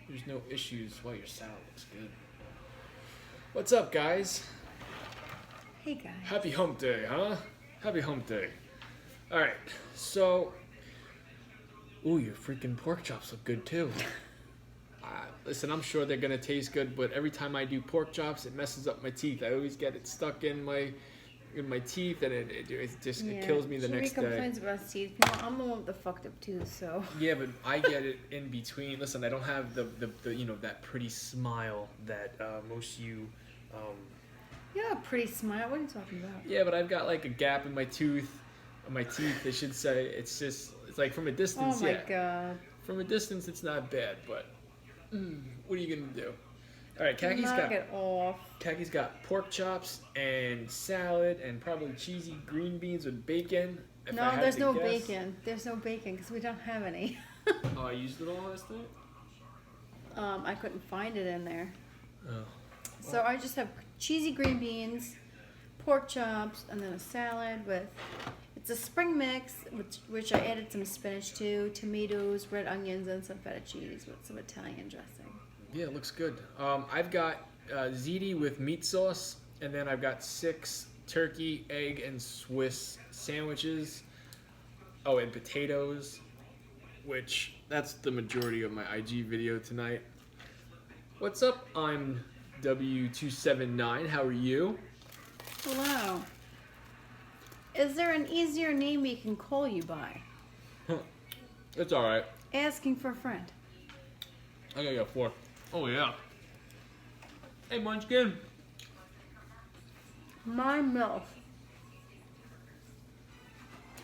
There's no issues. Well, your salad looks good. What's up, guys? Hey guys. Happy hump day, huh? Happy hump day. Alright, so... Ooh, your freaking pork chops look good, too. Listen, I'm sure they're gonna taste good, but every time I do pork chops, it messes up my teeth. I always get it stuck in my teeth, and it kills me the next day. Complains about his teeth. No, I'm the one with the fucked up tooth, so. Yeah, but I get it in between. Listen, I don't have the that pretty smile that most of you. You have a pretty smile. What are you talking about? Yeah, but I've got like a gap in my tooth, my teeth. They should say it's like from a distance. Oh my god. From a distance, it's not bad, but what are you gonna do? All right, Knock it off. Kaki's got pork chops and salad and probably cheesy green beans with bacon. No, there's no bacon. There's no bacon because we don't have any. Oh, I used it all last night? I couldn't find it in there. Oh. Well. So I just have cheesy green beans, pork chops, and then a salad with... It's a spring mix, which I added some spinach to, tomatoes, red onions, and some feta cheese with some Italian dressing. Yeah, it looks good. I've got ziti with meat sauce, and then I've got 6 turkey, egg, and Swiss sandwiches. Oh, and potatoes, which that's the majority of my IG video tonight. What's up? I'm W279. How are you? Hello. Is there an easier name we can call you by? It's all right. Asking for a friend. I gotta get 4. Oh, yeah. Hey, Munchkin. My MILF.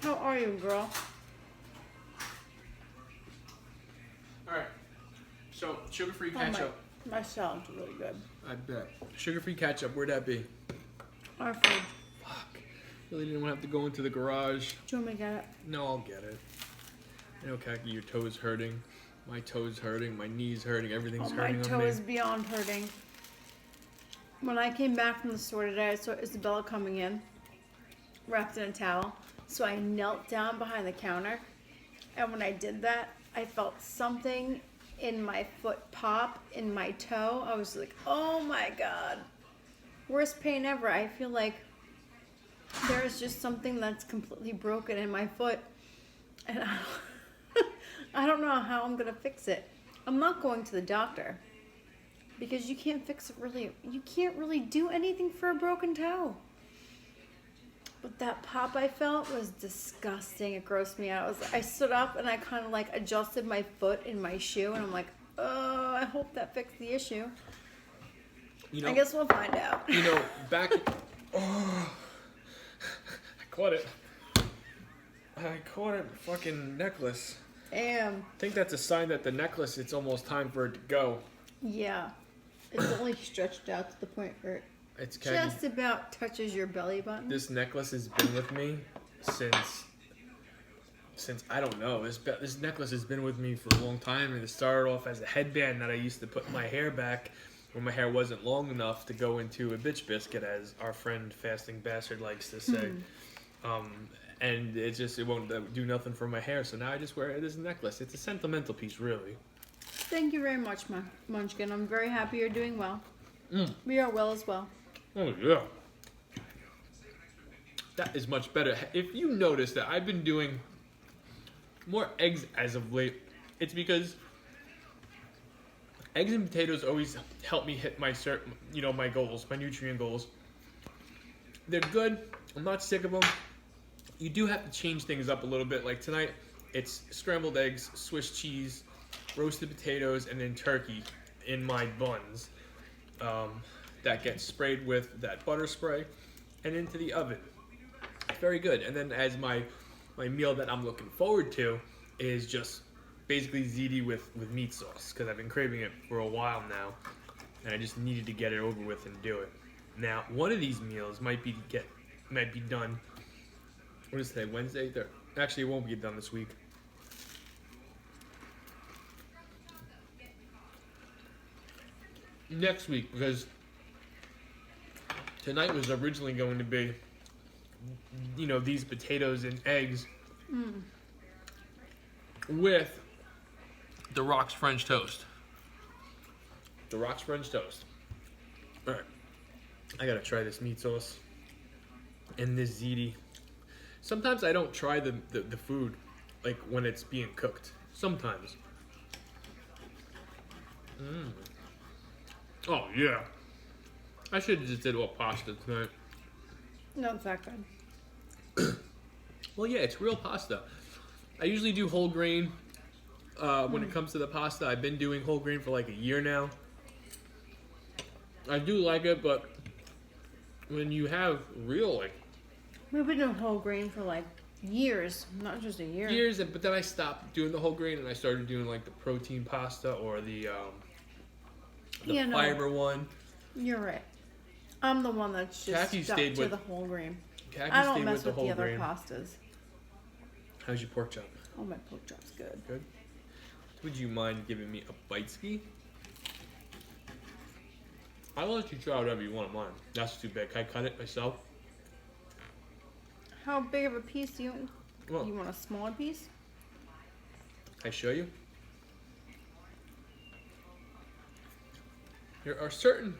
How are you, girl? Alright. So, sugar-free ketchup. My salad's really good. I bet. Sugar-free ketchup, where'd that be? Our food. Fuck. Really didn't want to have to go into the garage. Do you want me to get it? No, I'll get it. I know, Kaki, your toe's hurting. My toe's hurting. My knee's hurting. Everything's hurting on me. My toe is beyond hurting. When I came back from the store today, I saw Isabella coming in, wrapped in a towel. So I knelt down behind the counter. And when I did that, I felt something in my foot pop, in my toe. I was like, oh my God. Worst pain ever. I feel like there is just something that's completely broken in my foot. And I don't know how I'm going to fix it. I'm not going to the doctor. Because you can't fix it really. You can't really do anything for a broken toe. But that pop I felt was disgusting. It grossed me out. I stood up and I kind of like adjusted my foot in my shoe. And I'm like, oh, I hope that fixed the issue. You know, I guess we'll find out. You know, back... Oh, I caught it. Fucking necklace. Damn. I think that's a sign that the necklace, it's almost time for it to go. Yeah. It's only stretched out to the point where it just about touches your belly button. This necklace has been with me since I don't know. This necklace has been with me for a long time, and it started off as a headband that I used to put in my hair back when my hair wasn't long enough to go into a bitch biscuit, as our friend Fasting Bastard likes to say. And it won't do nothing for my hair, so now I just wear it as a necklace. It's a sentimental piece, really. Thank you very much, Munchkin. I'm very happy you're doing well. We are well as well. Oh, yeah. That is much better. If you notice that I've been doing more eggs as of late, it's because eggs and potatoes always help me hit my my goals, my nutrient goals. They're good. I'm not sick of them. You do have to change things up a little bit. Like tonight, it's scrambled eggs, Swiss cheese, roasted potatoes, and then turkey in my buns. That gets sprayed with that butter spray and into the oven. It's very good. And then as my meal that I'm looking forward to is just basically ziti with meat sauce, because I've been craving it for a while now, and I just needed to get it over with and do it. Now, one of these meals might be done. What is today? Wednesday? Actually, it won't be done this week. Next week, because tonight was originally going to be, these potatoes and eggs with the Rock's French toast. The Rock's French toast. All right, I gotta try this meat sauce and this ziti. Sometimes I don't try the food like when it's being cooked. Sometimes. Oh yeah. I should have just did all pasta tonight. No, it's that good. Well, yeah, it's real pasta. I usually do whole grain. When it comes to the pasta, I've been doing whole grain for like a year now. I do like it, but when you have real like We've been doing whole grain for like years, not just a year. years, but then I stopped doing the whole grain and I started doing like the protein pasta or the fiber one. You're right. I'm the one that's just Kathy stuck stayed to with- the whole grain. Khaki I don't stayed mess with the with whole the other grain. pastas. How's your pork chop? Oh, my pork chop's good. Good. Would you mind giving me a bite ski? I'll let you try whatever you want of mine. That's too big. Can I cut it myself? How big of a piece do you want? Well, You want a smaller piece? I show you. There are certain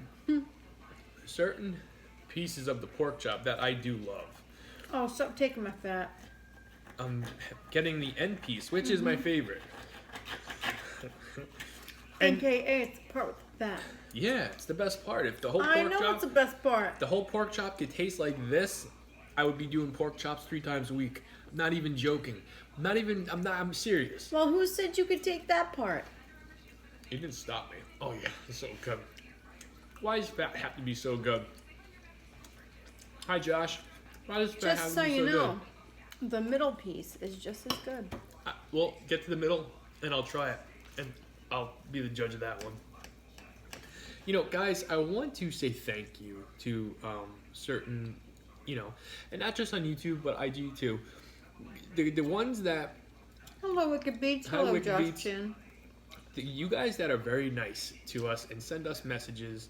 pieces of the pork chop that I do love. Oh, stop taking my fat. I'm getting the end piece, which is my favorite. And AKA, it's the part with the fat. yeah, it's the best part. If the whole I pork know chop, it's the best part. the whole pork chop could taste like this, I would be doing pork chops 3 times a week. I'm not even joking. I'm serious. Well, who said you could take that part? You didn't stop me. Oh yeah, it's so good. Why does fat have to be so good? Hi Josh. Why does fat have Just to so be you so know, the middle piece is just as good. good? Well, get to the middle and I'll try it. And I'll be the judge of that one. You know, guys, I want to say thank you to certain, and not just on YouTube, but IG too. The ones that, Hello, Wicked Beats. Hi, Hello, Wicked Josh Beats. Chin. you guys that are very nice to us and send us messages.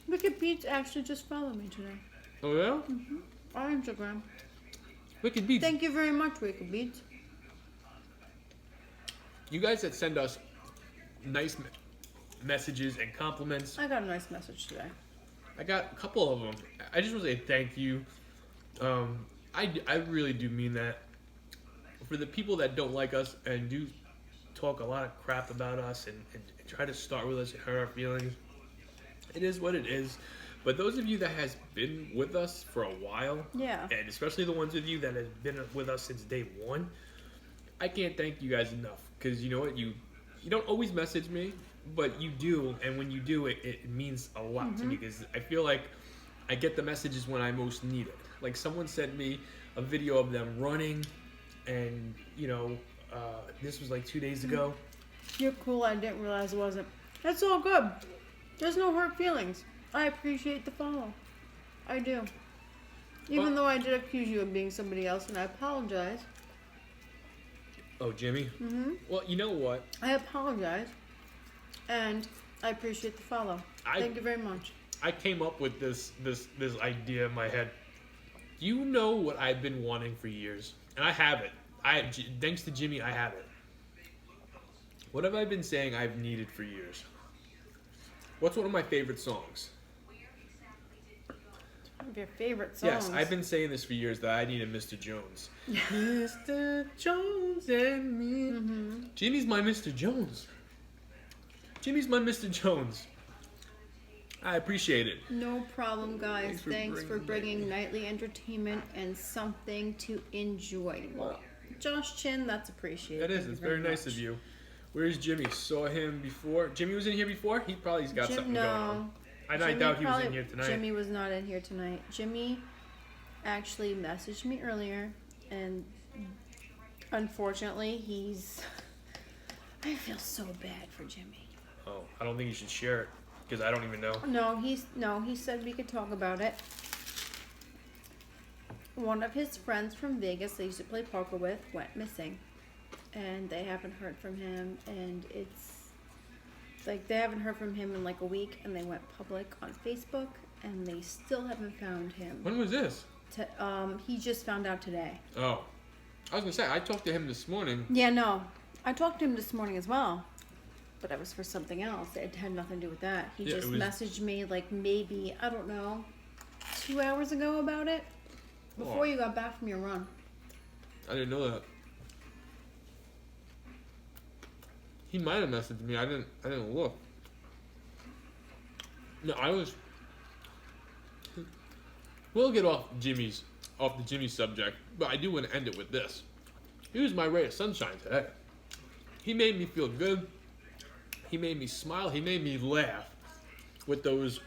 Wicked Beats actually just followed me today Oh yeah? on Instagram. Wicked Beats. Thank you very much, Wicked Beats. You guys that send us nice messages and compliments. I got a nice message today. I got a couple of them. I just want to say thank you. I really do mean that. For the people that don't like us and do talk a lot of crap about us and try to start with us and hurt our feelings, it is what it is. But those of you that has been with us for a while, Yeah. and especially the ones of you that have been with us since day one, I can't thank you guys enough. Because you know what? You don't always message me, but you do. And when you do, it means a lot to me. Because I feel like I get the messages when I most need it. Like someone sent me a video of them running, and this was like 2 days ago. You're cool. I didn't realize it wasn't. That's all good. There's no hurt feelings. I appreciate the follow. I do. Even though I did accuse you of being somebody else, and I apologize. Oh, Jimmy? Well, you know what? I apologize. And I appreciate the follow. Thank you very much. I came up with this idea in my head. You know what I've been wanting for years, and I have it. Thanks to Jimmy, I have it. What have I been saying I've needed for years? What's one of my favorite songs? One of your favorite songs. Yes, I've been saying this for years that I need a Mr. Jones. Mr. Jones and me. Jimmy's my Mr. Jones. Jimmy's my Mr. Jones. I appreciate it. No problem, guys. Thanks for bringing bringing nightly entertainment and something to enjoy. Well, Josh Chin, that's appreciated. That is. Thank you It's very nice much. of you. Where's Jimmy? Saw him before. Jimmy was in here before? He probably's got something going on. I doubt he was in here tonight. Jimmy was not in here tonight. Jimmy actually messaged me earlier, and unfortunately, I feel so bad for Jimmy. Oh, I don't think you should share it because I don't even know. No, he said we could talk about it. One of his friends from Vegas they used to play poker with went missing, and they haven't heard from him, and it's like they haven't heard from him in like a week, and they went public on Facebook, and they still haven't found him. When was this? He just found out today. Oh, I was gonna say I talked to him this morning. Yeah, no, I talked to him this morning as well. but it was for something else. It had nothing to do with that. He Yeah, just it was- messaged me like maybe, I don't know, 2 hours ago about it. Before Oh. you got back from your run. I didn't know that. He might have messaged me. I didn't look. No, I was. We'll get off the Jimmy subject, but I do want to end it with this. He was my ray of sunshine today. He made me feel good. He made me smile. He made me laugh with those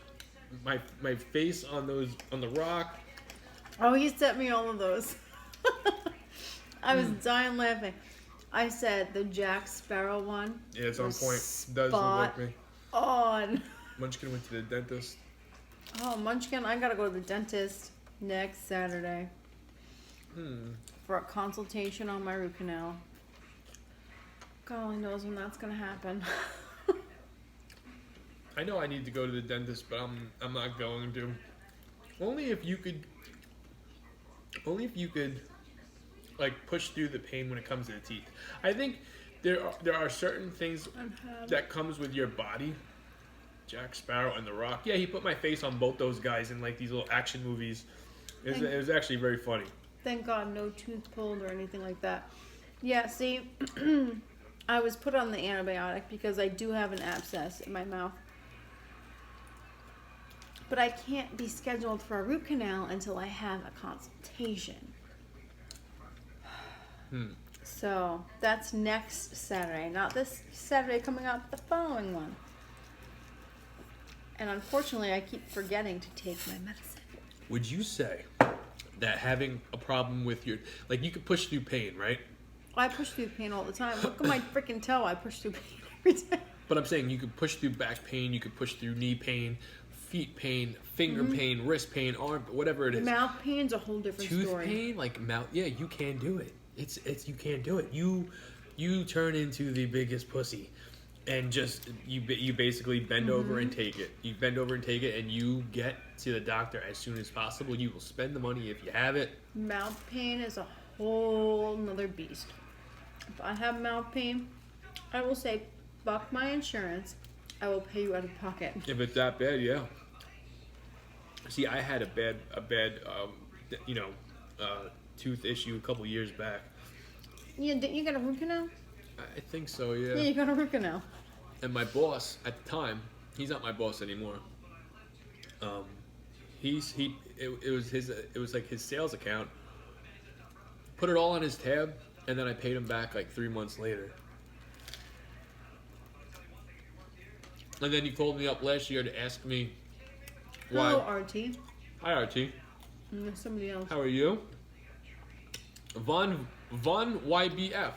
my face on the rock. Oh, he sent me all of those. I was dying laughing. I said the Jack Sparrow one. Yeah, it's on was point. Does look like me. On. Munchkin went to the dentist. Oh, Munchkin, I gotta go to the dentist next Saturday for a consultation on my root canal. God only knows when that's gonna happen. I know I need to go to the dentist, but I'm not going to. Only if you could like push through the pain when it comes to the teeth. I think there are certain things that comes with your body. Jack Sparrow and The Rock. Yeah, he put my face on both those guys in like these little action movies. It was actually very funny. Thank God no tooth pulled or anything like that. Yeah, see, I was put on the antibiotic because I do have an abscess in my mouth. But I can't be scheduled for a root canal until I have a consultation. So that's next Saturday. Not this Saturday coming up, the following one. And unfortunately, I keep forgetting to take my medicine. Would you say that having a problem with your, like, you could push through pain, right? I push through pain all the time. Look at my freaking toe. I push through pain every time. But I'm saying you could push through back pain, you could push through knee pain, feet pain, finger pain, wrist pain, arm, whatever it is. Mouth pain's a whole different Tooth story. pain, like mouth, yeah, you can do it. It's you can't do it. You turn into the biggest pussy, and just you basically bend over and take it. You bend over and take it, and you get to the doctor as soon as possible. You will spend the money if you have it. Mouth pain is a whole nother beast. If I have mouth pain, I will say, fuck my insurance. I will pay you out of pocket. If it's that bad, yeah. See, I had a bad tooth issue a couple years back. Yeah, didn't you get a root canal? I think so, yeah. Yeah, you got a root canal. And my boss at the time, he's not my boss anymore. It was like his sales account. Put it all on his tab, and then I paid him back like 3 months later. And then he called me up last year to ask me why. Hello, RT. Hi, RT. And there's somebody else. How are you? Von YBF.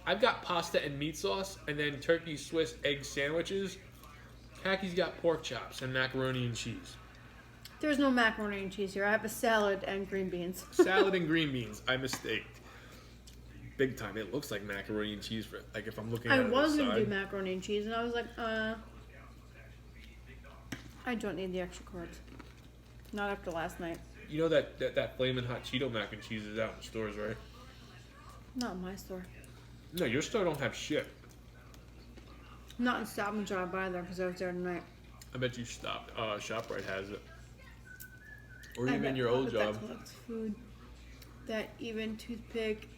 I've got pasta and meat sauce, and then turkey Swiss egg sandwiches. Kaki's got pork chops and macaroni and cheese. There's no macaroni and cheese here. I have a salad and green beans. Salad and green beans. I mistaked. Big time. It looks like macaroni and cheese for like if I'm looking at I it was on the going to side. do macaroni and cheese, and I was like, I don't need the extra carbs. Not after last night. You know that flaming hot Cheeto mac and cheese is out in stores, right? Not in my store. No, your store don't have shit. Not in Stop and Job either, because I was there tonight. I bet you ShopRite has it. Or I even bet your old that job. collects food. That even toothpick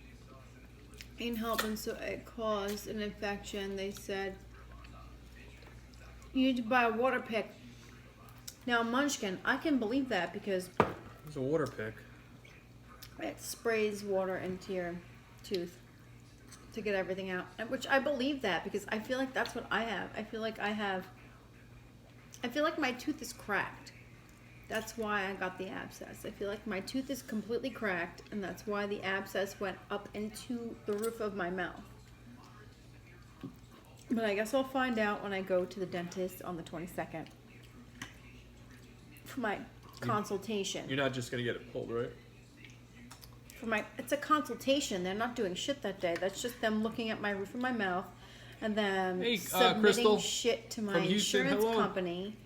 ain't helping, so it caused an infection. They said you need to buy a water pick. Now, Munchkin, I can believe that because It's a water pick. it sprays water into your tooth to get everything out. Which I believe that because I feel like that's what I have. I feel like my tooth is cracked. That's why I got the abscess. I feel like my tooth is completely cracked, and that's why the abscess went up into the roof of my mouth. But I guess I'll find out when I go to the dentist on the 22nd for my consultation. You're not just gonna get it pulled, right? It's a consultation. They're not doing shit that day. That's just them looking at my roof of my mouth and then submitting Crystal shit to my from Houston, insurance hello. company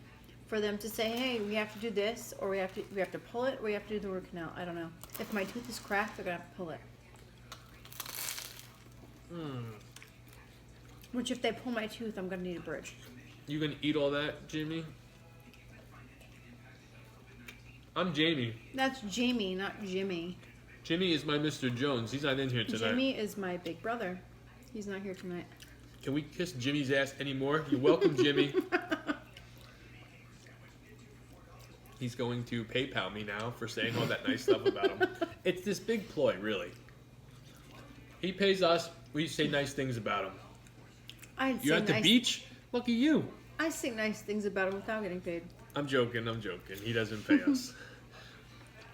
for them to say, hey, we have to do this, or we have to pull it, or we have to do the root canal. I don't know. If my tooth is cracked, they're gonna have to pull it. Which, if they pull my tooth, I'm gonna need a bridge. You gonna eat all that, Jamie? I'm Jamie. That's Jamie, not Jimmy. Jimmy is my Mr. Jones. He's not in here tonight. Jimmy is my big brother. He's not here tonight. Can we kiss Jimmy's ass anymore? You're welcome, Jimmy. He's going to PayPal me now for saying all that nice stuff about him. It's this big ploy, really. He pays us. We say nice things about him. You're at the beach? Lucky you. I say nice things about him without getting paid. I'm joking. He doesn't pay us.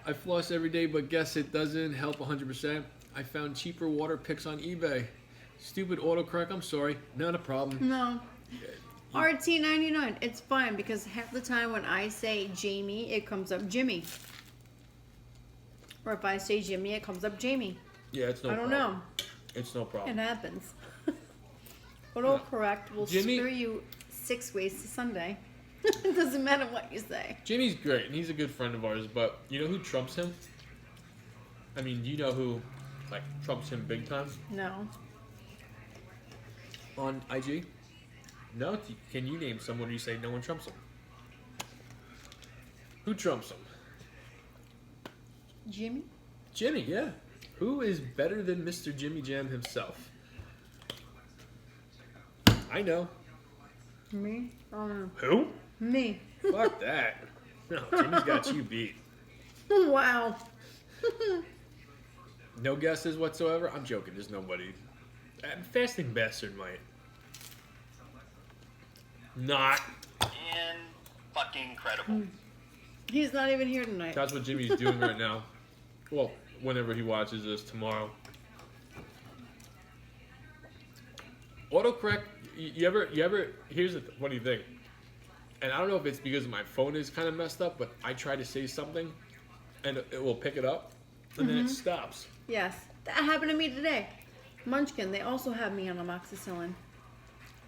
I floss every day, but guess it doesn't help 100%. I found cheaper water picks on eBay. Stupid autocorrect. I'm sorry. Not a problem. No. RT99. It's fine because half the time when I say Jamie, it comes up Jimmy. Or if I say Jimmy, it comes up Jamie. Yeah, it's no problem. I don't know. It's no problem. It happens. Autocorrect will screw you 6 ways to Sunday. It doesn't matter what you say. Jimmy's great, and he's a good friend of ours, but you know who trumps him? I mean, you know who, like, trumps him big time? No. On IG? No? Can you name someone you say no one trumps him? Who trumps him? Jimmy? Jimmy, yeah. Who is better than Mr. Jimmy Jam himself? I know. Me? Who? Me. Fuck that. No, Jimmy's got you beat. Wow. No guesses whatsoever? I'm joking. There's nobody. Fasting Bastard might. Not. Fucking incredible. He's not even here tonight. That's what Jimmy's doing right now. Well, whenever he watches this tomorrow. Autocorrect, you ever, here's the funny thing. And I don't know if it's because my phone is kind of messed up, but I try to say something and it will pick it up and then it stops. Yes. That happened to me today. Munchkin, they also have me on amoxicillin.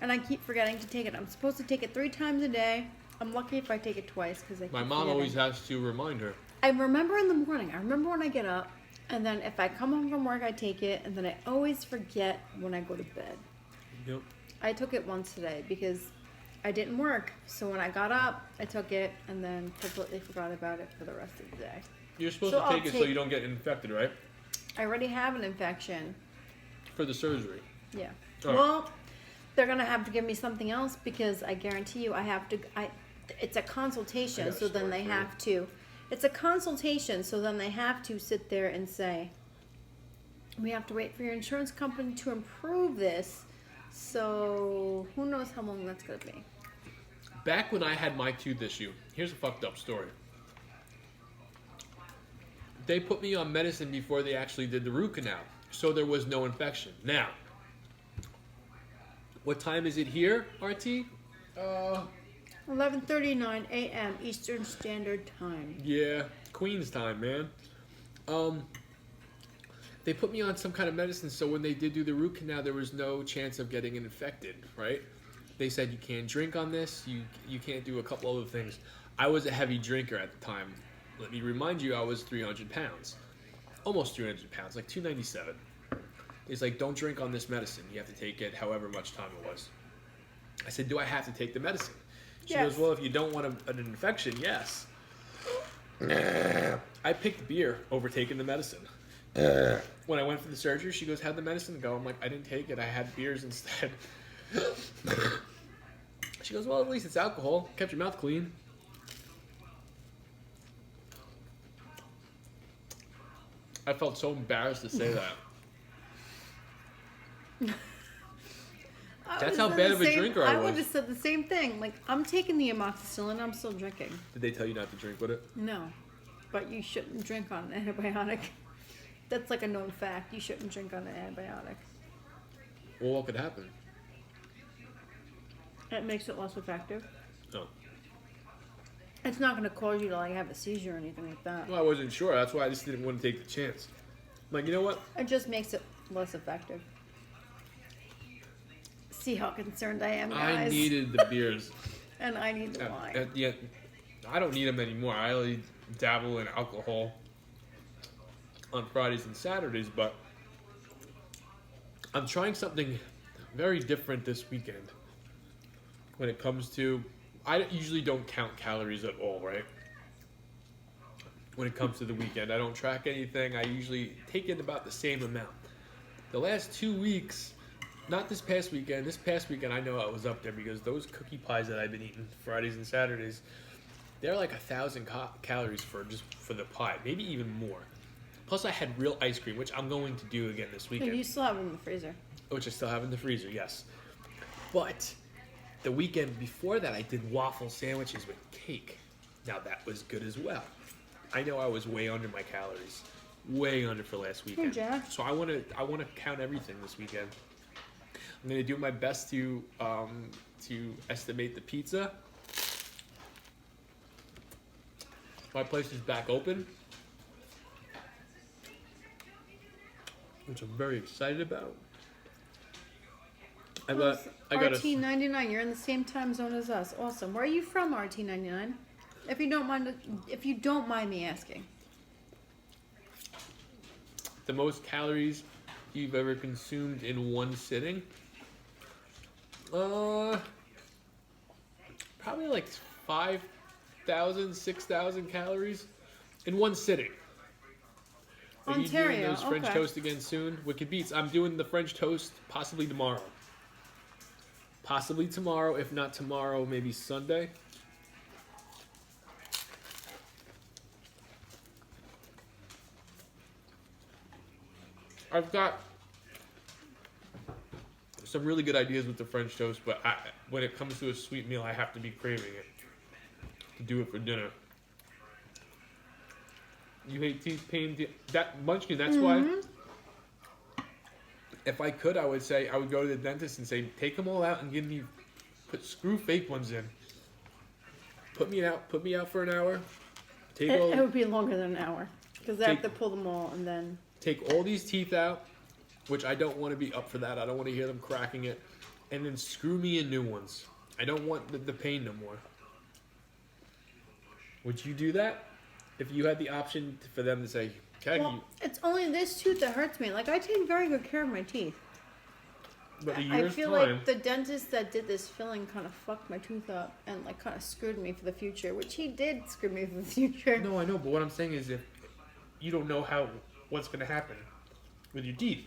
And I keep forgetting to take it. I'm supposed to take it 3 times a day. I'm lucky if I take it twice because I keep My mom forgetting. always has to remind her. I remember in the morning. I remember when I get up. And then if I come home from work, I take it. And then I always forget when I go to bed. Yep. I took it once today because I didn't work. So when I got up, I took it and then completely forgot about it for the rest of the day. You're supposed So to take it so you don't get infected, right? I already have an infection. For the surgery. Yeah. All right. Well, they're gonna have to give me something else because I guarantee you, I have to. It's a consultation, I got a so then story they for you. have to. It's a consultation, so then they have to sit there and say, "We have to wait for your insurance company to approve this." So who knows how long that's gonna be? Back when I had my tooth issue, here's a fucked up story. They put me on medicine before they actually did the root canal, so there was no infection. Now, what time is it here, RT? 11:39 a.m. Eastern Standard Time. Yeah, Queen's time, man. They put me on some kind of medicine, so when they did do the root canal, there was no chance of getting infected, right? They said you can't drink on this, you can't do a couple other things. I was a heavy drinker at the time. Let me remind you, I was 300 pounds. Almost 300 pounds, like 297. It's like, don't drink on this medicine. You have to take it however much time it was. I said, do I have to take the medicine? She Yes. goes, well, if you don't want an infection, yes. I picked beer over taking the medicine. When I went for the surgery, she goes, how'd the medicine go? I'm like, I didn't take it. I had beers instead. She goes, well, at least it's alcohol. Kept your mouth clean. I felt so embarrassed to say that. That's how bad of a drinker I would was. have said the same thing. Like, I'm taking the amoxicillin, I'm still drinking. Did they tell you not to drink with it? No, but you shouldn't drink on an antibiotic. That's like a known fact. You shouldn't drink on an antibiotic. Well, what could happen? It makes it less effective. No. It's not going to cause you to like have a seizure or anything like that. Well, I wasn't sure. That's why I just didn't want to take the chance. I'm like, you know what? It just makes it less effective. See how concerned I am, guys. I needed the beers. And I need the wine. At the end, I don't need them anymore. I only dabble in alcohol on Fridays and Saturdays, but I'm trying something very different this weekend. When it comes to, I usually don't count calories at all, right? When it comes to the weekend, I don't track anything. I usually take in about the same amount. The last 2 weeks, not this past weekend. This past weekend, I know I was up there because those cookie pies that I've been eating Fridays and Saturdays, they're like 1,000 calories for the pie, maybe even more. Plus, I had real ice cream, which I'm going to do again this weekend. You still have it in the freezer. Which I still have in the freezer, yes. But the weekend before that, I did waffle sandwiches with cake. Now that was good as well. I know I was way under my calories, way under for last weekend. Hey, Jack. So I want to count everything this weekend. I'm gonna do my best to estimate the pizza. My place is back open, which I'm very excited about. I got RT99. You're in the same time zone as us. Awesome. Where are you from, RT99? If you don't mind me asking. The most calories you've ever consumed in one sitting? Probably like 5,000, 6,000 calories in one sitting. Are you doing Ontario, those French okay. toast again soon? Wicked Beats. I'm doing the French toast possibly tomorrow. Possibly tomorrow. If not tomorrow, maybe Sunday. I've got some really good ideas with the French toast, but when it comes to a sweet meal, I have to be craving it to do it for dinner. You hate teeth pain, that Munchkin. That's why. If I could, I would go to the dentist and say, take them all out and screw fake ones in. Put me out for an hour. It would be longer than an hour because I have to pull them all and then. Take all these teeth out, which I don't want to be up for that. I don't want to hear them cracking it. And then screw me in new ones. I don't want the pain no more. Would you do that? If you had the option for them to say, Well, it's only this tooth that hurts me. Like, I take very good care of my teeth. but a I year's feel time, like the dentist that did this filling kind of fucked my tooth up and like kind of screwed me for the future, which he did screw me for the future. No, I know, but what I'm saying is if you don't know what's going to happen with your teeth.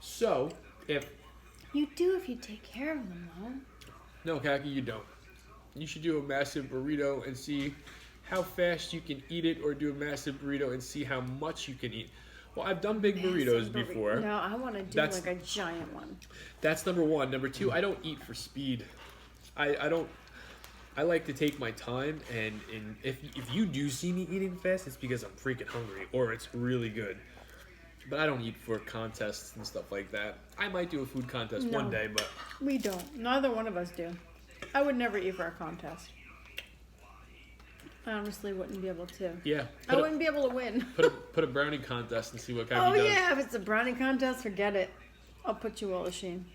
So, if... You do if you take care of them, though. No, Kaki, you don't. You should do a massive burrito and see how fast you can eat it, or do a massive burrito and see how much you can eat. Well, I've done big burritos before. No, I want to do like a giant one. That's number one. Number two, I don't eat for speed. I don't... I like to take my time, and if you do see me eating fast, it's because I'm freaking hungry, or it's really good. But I don't eat for contests and stuff like that. I might do a food contest one day, but... We don't. Neither one of us do. I would never eat for a contest. I honestly wouldn't be able to. Yeah. I wouldn't be able to win. Put a brownie contest and see what Kaki does. Oh yeah, if it's a brownie contest, forget it. I'll put you all to shame.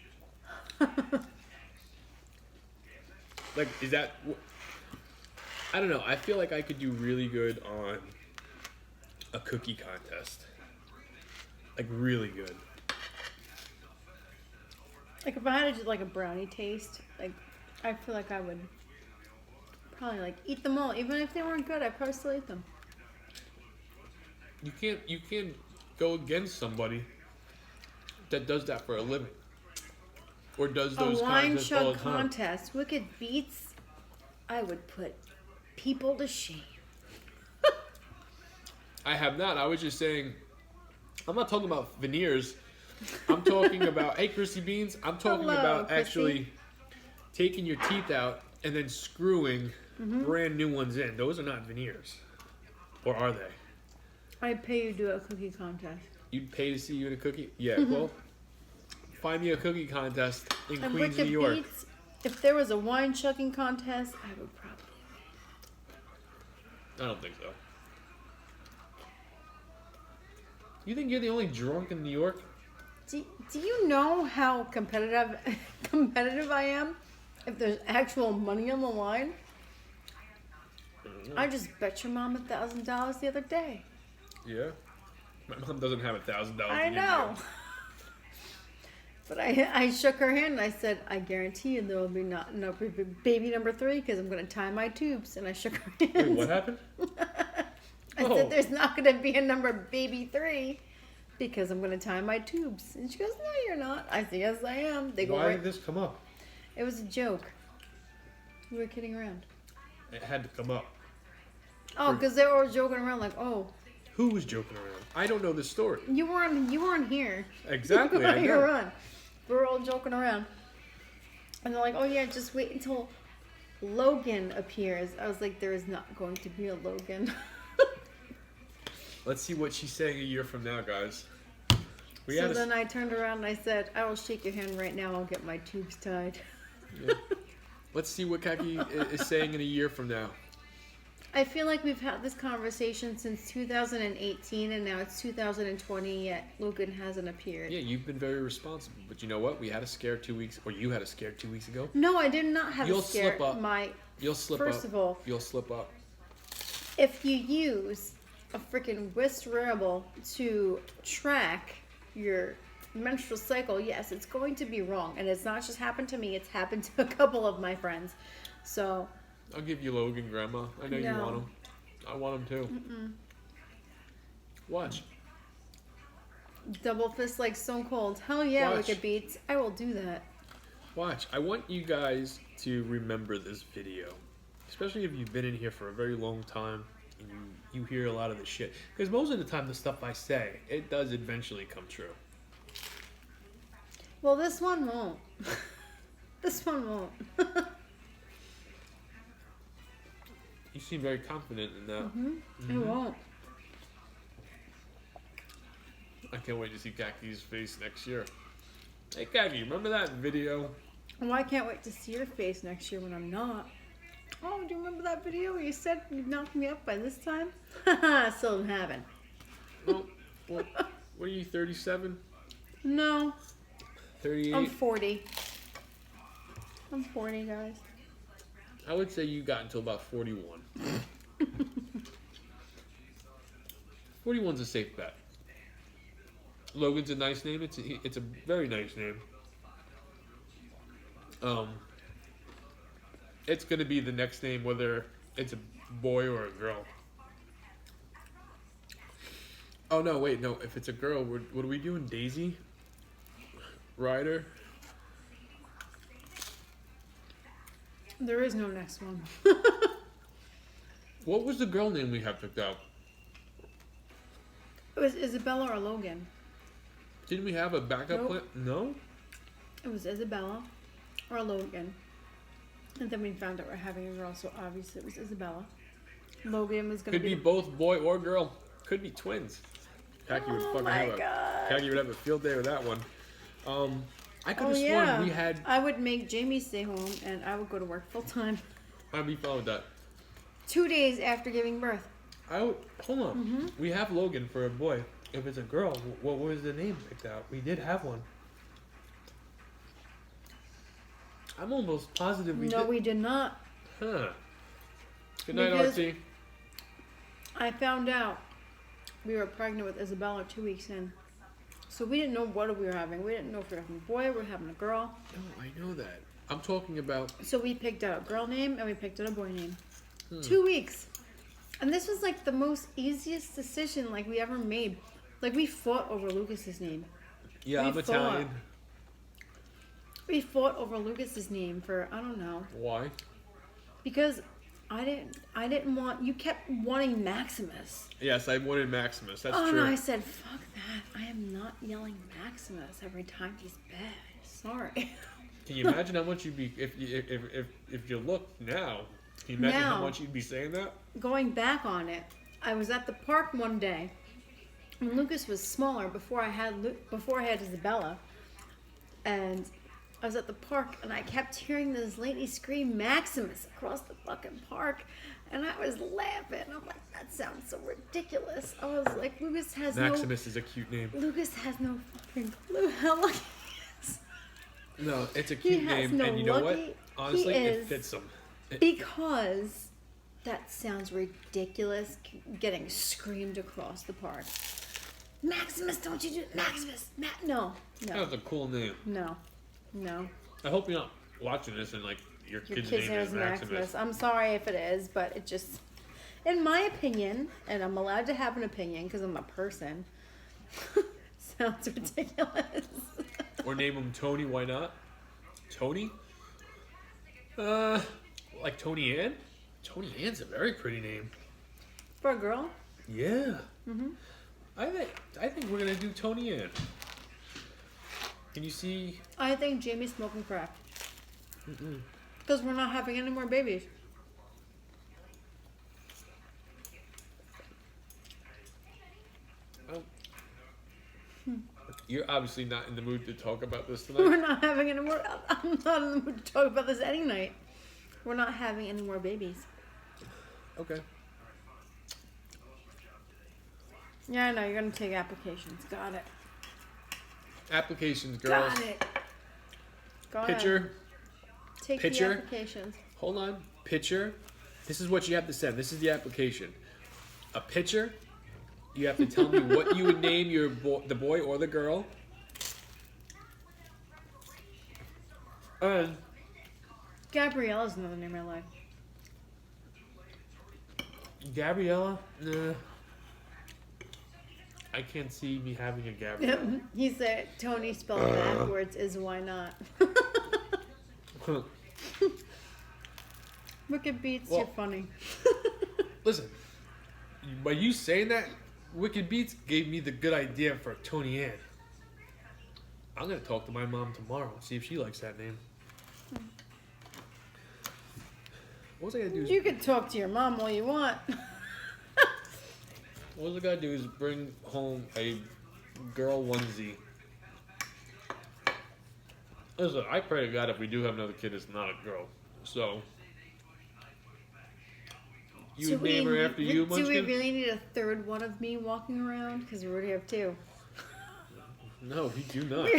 Like, is that... I don't know. I feel like I could do really good on a cookie contest. Like, really good. Like, if I had to do, like, a brownie taste, like, I feel like I would probably, like, eat them all. Even if they weren't good, I'd probably still eat them. You can't go against somebody that does that for a living. Or does those a wine contests all chug the time. contest. Wicked Beats, I would put people to shame. I have not. I was just saying, I'm not talking about veneers. I'm talking about, hey, Chrissy Beans, I'm talking Hello, about Chrissy. actually taking your teeth out and then screwing brand new ones in. Those are not veneers. Or are they? I'd pay you to do a cookie contest. You'd pay to see you in a cookie? Yeah, well, find me a cookie contest in And Queens, New Wicked York. Beats, if there was a wine chugging contest, I would probably I don't think so. You think you're the only drunk in New York? Do you know how competitive I am? If there's actual money on the line, I just bet your mom $1,000 the other day. Yeah. My mom doesn't have $1,000. I know. But I shook her hand and I said, I guarantee you there will be not no baby number 3 because I'm going to tie my tubes. And I shook her hand. Wait, what happened? I said, there's not going to be a number baby 3 because I'm going to tie my tubes. And she goes, no, you're not. I said, yes, I am. They go Why right. did this come up? It was a joke. We were kidding around. It had to come up. Oh, because they were joking around like, oh. Who was joking around? I don't know this story. You weren't here. Exactly. I You're know. on. We were all joking around. And they're like, oh yeah, just wait until Logan appears. I was like, there is not going to be a Logan. Let's see what she's saying a year from now, guys. So then I turned around and I said, I will shake your hand right now. I'll get my tubes tied. Yeah. Let's see what Kaki is saying in a year from now. I feel like we've had this conversation since 2018 and now it's 2020 yet Logan hasn't appeared. Yeah, you've been very responsible. But you know what? We had a scare 2 weeks, or you had a scare 2 weeks ago. No, I did not have You'll a scare. slip up. You'll slip up. First of all, you'll slip up. if you use a freaking wrist wearable to track your menstrual cycle, yes, it's going to be wrong. And it's not just happened to me, it's happened to a couple of my friends. So I'll give you Logan, Grandma. I know you No. want him. I want him too. Mm-mm. Watch. Double fist like Stone Cold. Hell yeah, Watch. Wicked Beats. I will do that. Watch. I want you guys to remember this video. Especially if you've been in here for a very long time and you hear a lot of the shit. Because most of the time the stuff I say, it does eventually come true. Well, this one won't. This one won't. You seem very confident in that. It won't. I can't wait to see Kaki's face next year. Hey Kaki, remember that video? Well, I can't wait to see your face next year when I'm not. Oh, do you remember that video where you said you'd knock me up by this time? Haha, still haven't. Well, what are you, 37? No, 38? I'm 40. I'm 40, guys. I would say you got until about 41. 41's a safe bet. Logan's a nice name. It's a very nice name. It's gonna be the next name, whether it's a boy or a girl. Oh no, wait, no. If it's a girl, what are we doing? Daisy, Ryder. There is no next one. What was the girl name we had picked out? It was Isabella or Logan. Didn't we have a backup Nope. plan? No. It was Isabella or Logan. And then we found out we're having a girl, so obviously it was Isabella. Logan was going to Could be both boy or girl. Could be twins. Kaki would fucking have Kaki would have a field day with that one. I could have sworn we had. I would make Jamie stay home and I would go to work full time. I'd be fine with that. 2 days after giving birth. Hold on. We have Logan for a boy. If it's a girl, what was the name picked out? We did have one. I'm almost positive we did. No, we did not. Huh. Good night, Because- Archie. I found out we were pregnant with Isabella 2 weeks in. So we didn't know what we were having. We didn't know if we were having a boy, we were having a girl. No, I know that. I'm talking about. So we picked out a girl name and we picked out a boy name. 2 weeks. And this was like the most easiest decision like we ever made. Like we fought over Lucas's name. Yeah, We I'm thought- Italian. We fought over Lucas's name for I don't know. Why? Because I didn't want you kept wanting Maximus. Yes, I wanted Maximus. That's Oh true. no, I said fuck that. I am not yelling Maximus every time he's bad. Sorry. Can you imagine how much you'd be if you look now? Can you imagine how Now. much you'd be saying that? Going back on it, I was at the park one day when Lucas was smaller before I had Isabella, and I was at the park and I kept hearing this lady scream Maximus across the fucking park, and I was laughing. I'm like, that sounds so ridiculous. I was like, Maximus is a cute name. Lucas has no fucking clue how lucky he is. No, it's a He cute has name, no and you know lucky- what? Honestly, he it is- fits him. Because that sounds ridiculous, getting screamed across the park. Maximus, don't you do Maximus? No. No. That's a cool name. No. No. I hope you're not watching this and like your Your kid's kid's name is Maximus. I'm sorry if it is, but it just, in my opinion, and I'm allowed to have an opinion because I'm a person, sounds ridiculous. Or name him Tony, why not? Tony? Like Tony Ann? Tony Ann's a very pretty name. For a girl? Yeah. I think we're gonna do Tony Ann. Can you see? I think Jamie's smoking crack. Because we're not having any more babies. Oh. You're obviously not in the mood to talk about this We're tonight. not having any more. I'm not in the mood to talk about this any night. We're not having any more babies. Okay. Yeah, I know. You're going to take applications. Got it. Applications, girls. Got it. Go Picture. ahead. Take Picture. the applications. Hold on. Picture. This is what you have to send. This is the application. A picture. You have to tell me what you would name your the boy or the girl. And Gabriella's another name I like. Gabriella? Nah. I can't see me having a Gabriella. He said Tony spelled backwards is why not. Wicked Beats, you're Well- funny. Listen, by you saying that, Wicked Beats gave me the good idea for Tony Ann. I'm gonna talk to my mom tomorrow and see if she likes that name. What was I gonna do? You can talk to your mom all you want. What was I gonna do is bring home a girl onesie. Listen, I pray to God if we do have another kid, it's not a girl. So, you would name her after you, Do we Munchkin? really need a third one of me walking around? Because we already have two. No, you do not.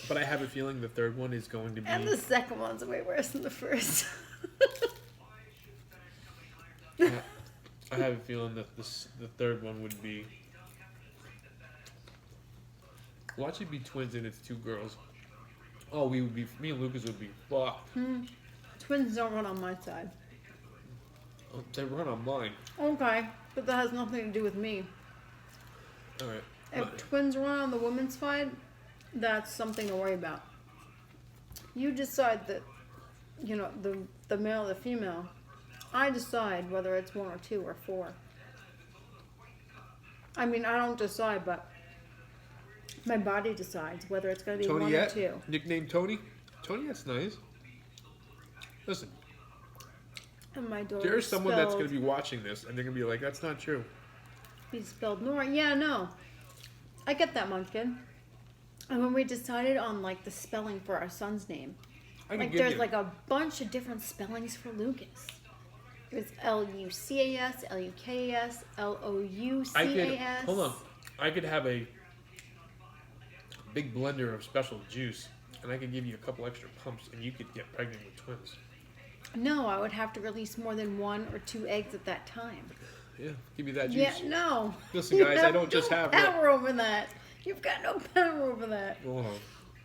But I have a feeling the third one is going to be. And the second one's way worse than the first. I have a feeling that the third one would be. Watch it be twins and it's two girls. Oh, me and Lucas would be fucked. Twins don't run on my side. Oh, they run on mine. Okay, but that has nothing to do with me. All right. If twins run on the woman's side, that's something to worry about. You decide that, you know, the male or the female. I decide whether it's one or two or four. I mean, I don't decide, but my body decides whether it's going to be one or two. Nickname Tony? Tony, that's nice. Listen, And my daughter there's someone that's going to be watching this and they're going to be like, that's not true. be spelled Nora. Yeah, no. I get that, Munchkin. And when we decided on, like, the spelling for our son's name, I can like, give there's, you. like, a bunch of different spellings for Lucas. It was Lucas, Lukas, Loucas. Hold on. I could have a big blender of special juice and I could give you a couple extra pumps and you could get pregnant with twins. No, I would have to release more than 1 or 2 eggs at that time. Yeah, give me that juice. Yeah, no. Listen, You guys, I don't just no have power over that. You've got no power over that. Oh.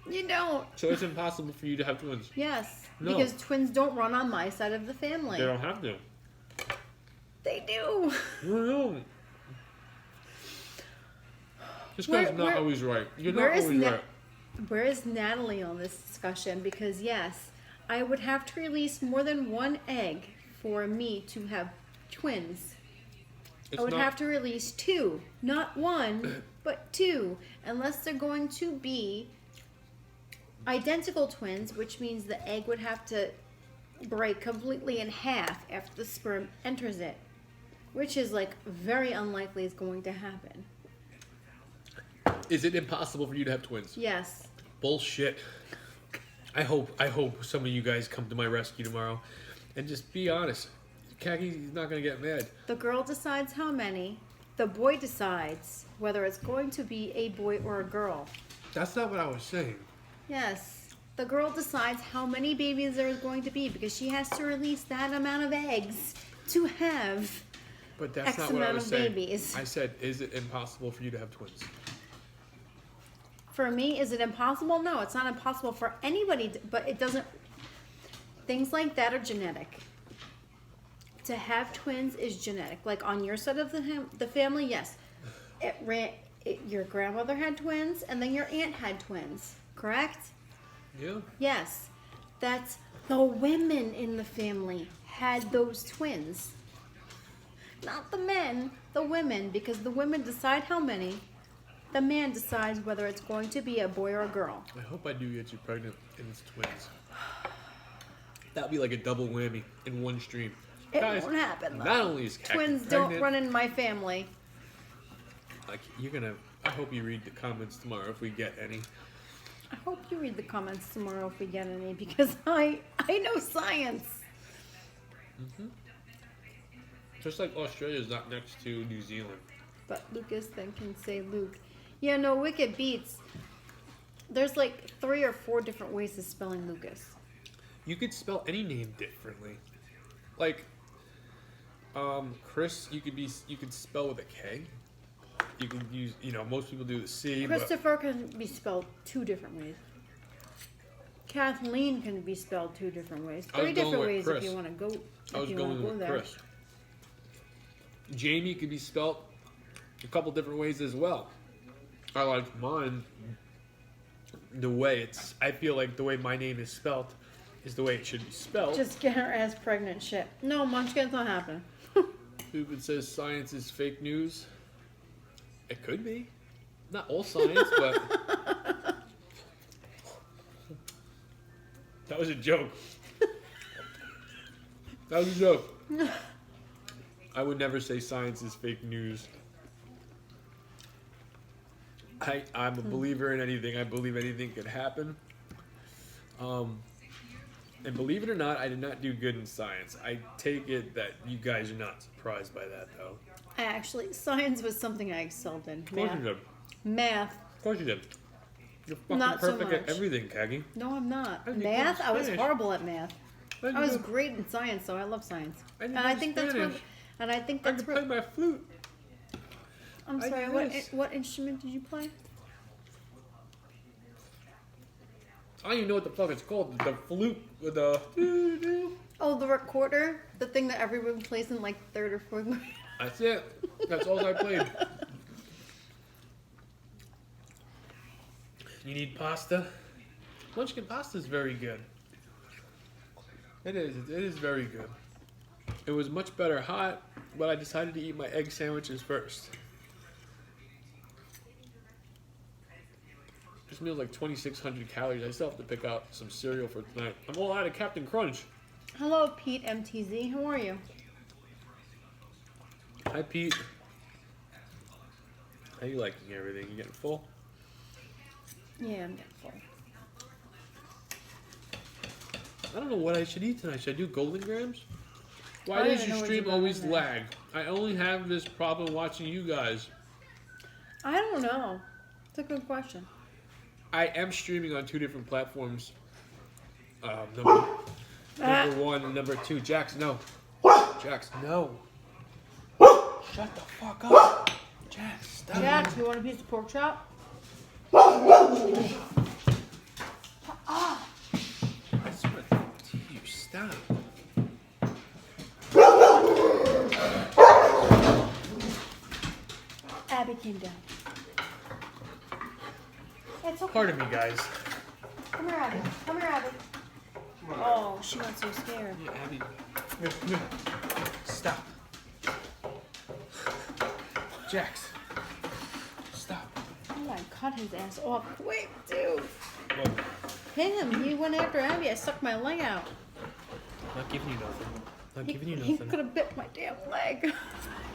You don't. So it's impossible for you to have twins. Yes, No. because twins don't run on my side of the family. They don't have to. They do. No. This guy's not always right. You're not always right. Where is Natalie on this discussion? Because yes, I would have to release more than 1 egg for me to have twins. I would have to release 2, not 1, but 2, unless they're going to be identical twins, which means the egg would have to break completely in half after the sperm enters it, which is like very unlikely is going to happen. Is it impossible for you to have twins? Yes. Bullshit. I hope some of you guys come to my rescue tomorrow and just be honest. Kaki's not going to get mad. The girl decides how many. The boy decides whether it's going to be a boy or a girl. That's not what I was saying. Yes. The girl decides how many babies there is going to be because she has to release that amount of eggs to have But that's X not what I amount was of saying. babies. I said, is it impossible for you to have twins? for me, is it impossible? No, it's not impossible for anybody, but it doesn't. Things like that are genetic. To have twins is genetic. Like on your side of the family, yes. Your grandmother had twins, and then your aunt had twins, correct? Yeah. Yes. That's the women in the family had those twins. Not the men, the women, because the women decide how many. The man decides whether it's going to be a boy or a girl. I hope I do get you pregnant and it's twins. That'd be like a double whammy in one stream. It Guys, won't happen, though. not only is Khaki Twins pregnant, don't run in my family. Like I hope you read the comments tomorrow if we get any. I hope you read the comments tomorrow if we get any, because I know science. Just like Australia's not next to New Zealand. But Lucas then can say Luke. Yeah, no, Wicked Beats. There's like 3 or 4 different ways of spelling Lucas. You could spell any name differently. Like, Chris, you could spell with a K. You can use, most people do the C. Christopher can be spelled 2 different ways. Kathleen can be spelled 2 different ways. 3 different ways Chris. if you want to go. I was going with there. Chris. Jamie could be spelled a couple different ways as well. I like mine. I feel like the way my name is spelled is the way it should be spelled. Just get her ass pregnant shit. No, Munchkin's not happening. Stupid says science is fake news. It could be. Not all science, but... That was a joke. That was a joke. I would never say science is fake news. I'm a believer in anything. I believe anything could happen. And believe it or not, I did not do good in science. I take it that you guys are not surprised by that, though. Actually, science was something I excelled in. Of course you did. Math. Of course you did. You're fucking Not so perfect at much. everything, Kagi. No, I'm not. I think Math? I'm I was Spanish. horrible at math. I I was great in science, though. I love science. think And I I'm think that's what. Spanish. And I think I that's can play what. my flute. I'm I sorry. do What this. what instrument did you play? I don't even know what the fuck it's called. The flute with the... Oh, the recorder, the thing that everyone plays in like 3rd or 4th grade. That's it. That's all I played. You need pasta? Munchkin pasta is very good. It is. It is very good. It was much better hot, but I decided to eat my egg sandwiches first. This meal's like 2,600 calories. I still have to pick out some cereal for tonight. I'm all out of Captain Crunch. Hello, Pete MTZ. How are you? Hi, Pete. How you liking everything? You getting full? Yeah, I'm getting full. I don't know what I should eat tonight. Should I do Golden Grams? I Why don't does even your know what stream you got always in there. lag? I only have this problem watching you guys. I don't know. It's a good question. I am streaming on 2 different platforms. Number 1 and number 2. Jax, no. Jax, no. Shut the fuck up. Jax, stop. Jack, you want a piece of pork chop? I swear to you, stop. Abby came down. It's okay. Pardon me, guys. Come here, Abby. Come here, Abby. Oh, she got so scared. Yeah, Abby. Come here. Stop. Jax. Stop. Oh, I cut his ass off quick, dude. Look, Him. He went after Abby. I sucked my leg out. not giving you nothing. Not giving you He nothing. could have bit my damn leg.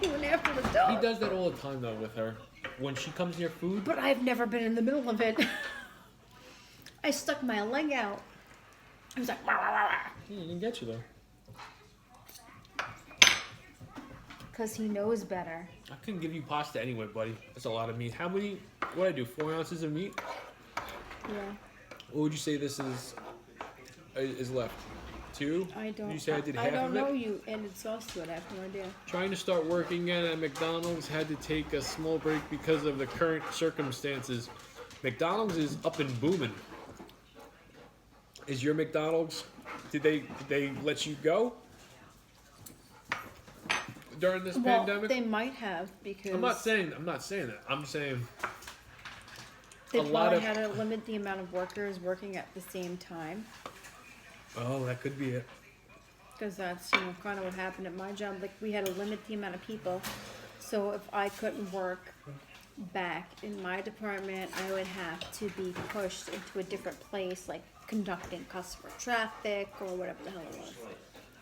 He went after the dog. He does that all the time, though, with her. When she comes near food, But I've never been in the middle of it. I stuck my leg out. He was like, "Wah, wah, wah, wah." he didn't get you, though. 'Cause he knows better. I couldn't give you pasta anyway, buddy. That's a lot of meat. How many, what did I do, 4 ounces of meat? Yeah. What would you say this is left? 2? I don't. You say I did I half don't of know. it? You added sauce to it. I have no idea. Trying to start working again at McDonald's, had to take a small break because of the current circumstances. McDonald's is up and booming. Is your McDonald's? Did they let you go during this Well, pandemic? they might have because I'm not saying that. I'm saying they a lot probably of- had to limit the amount of workers working at the same time. oh, that could be it. Because that's, kind of what happened at my job. Like, we had to limit the amount of people. So if I couldn't work back in my department, I would have to be pushed into a different place, like conducting customer traffic or whatever the hell it was.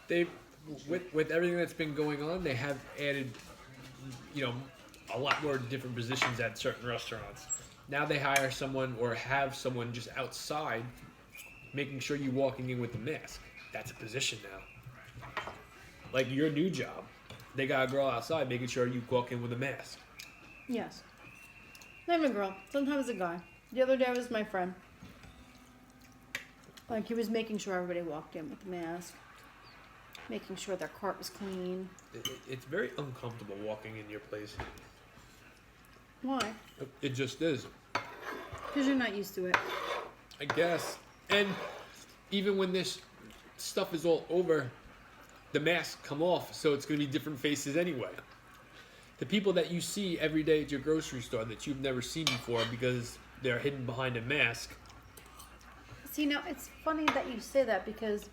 They, with everything that's been going on, they have added, a lot more different positions at certain restaurants. Now they hire someone or have someone just outside, making sure you're walking in with a mask. That's a position now. Like your new job, they got a girl outside making sure you walk in with a mask. Yes. Not even a girl. Sometimes a guy. The other day was my friend. Like, he was making sure everybody walked in with a mask. Making sure their cart was clean. It's very uncomfortable walking in your place. Why? It just is. Because you're not used to it. I guess. And even when this stuff is all over, the masks come off, so it's going to be different faces anyway. The people that you see every day at your grocery store that you've never seen before because they're hidden behind a mask. See, now, it's funny that you say that because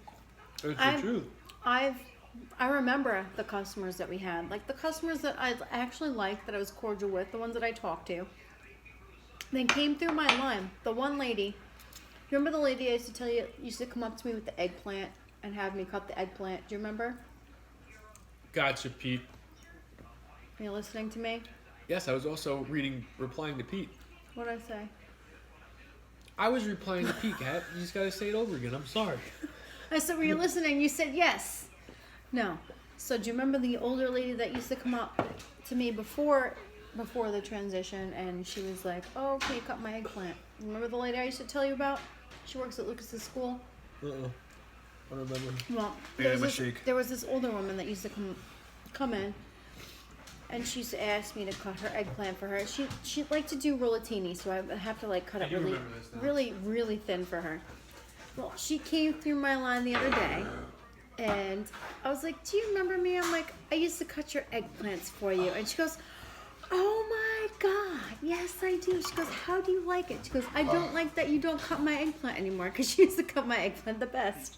It's the I've- truth. I remember the customers that we had. Like, the customers that I actually liked, that I was cordial with, the ones that I talked to. They came through my line. The one lady, remember the lady I used to tell you, used to come up to me with the eggplant and have me cut the eggplant? Do you remember? Gotcha, Pete. Are you listening to me? Yes, I was also replying to Pete. What did I say? I was replying to Pete, Kat. You just gotta say it over again. I'm sorry. I said, were you listening? You said yes. No. So do you remember the older lady that used to come up to me before the transition, and she was like, "Oh, can you cut my eggplant?" Remember the lady I used to tell you about? She works at Lucas's school. I don't remember. Well, I got my shake. there was this older woman that used to come in, and she used to ask me to cut her eggplant for her. She liked to do rollatini, so I would have to cut it do really, remember this now. really, really thin for her. Well, she came through my line the other day, and I was like, "Do you remember me?" I'm like, "I used to cut your eggplants for you," and she goes, "Oh my God, yes I do." She goes, "How do you like it?" She goes, "I don't like that you don't cut my eggplant anymore," because she used to cut my eggplant the best.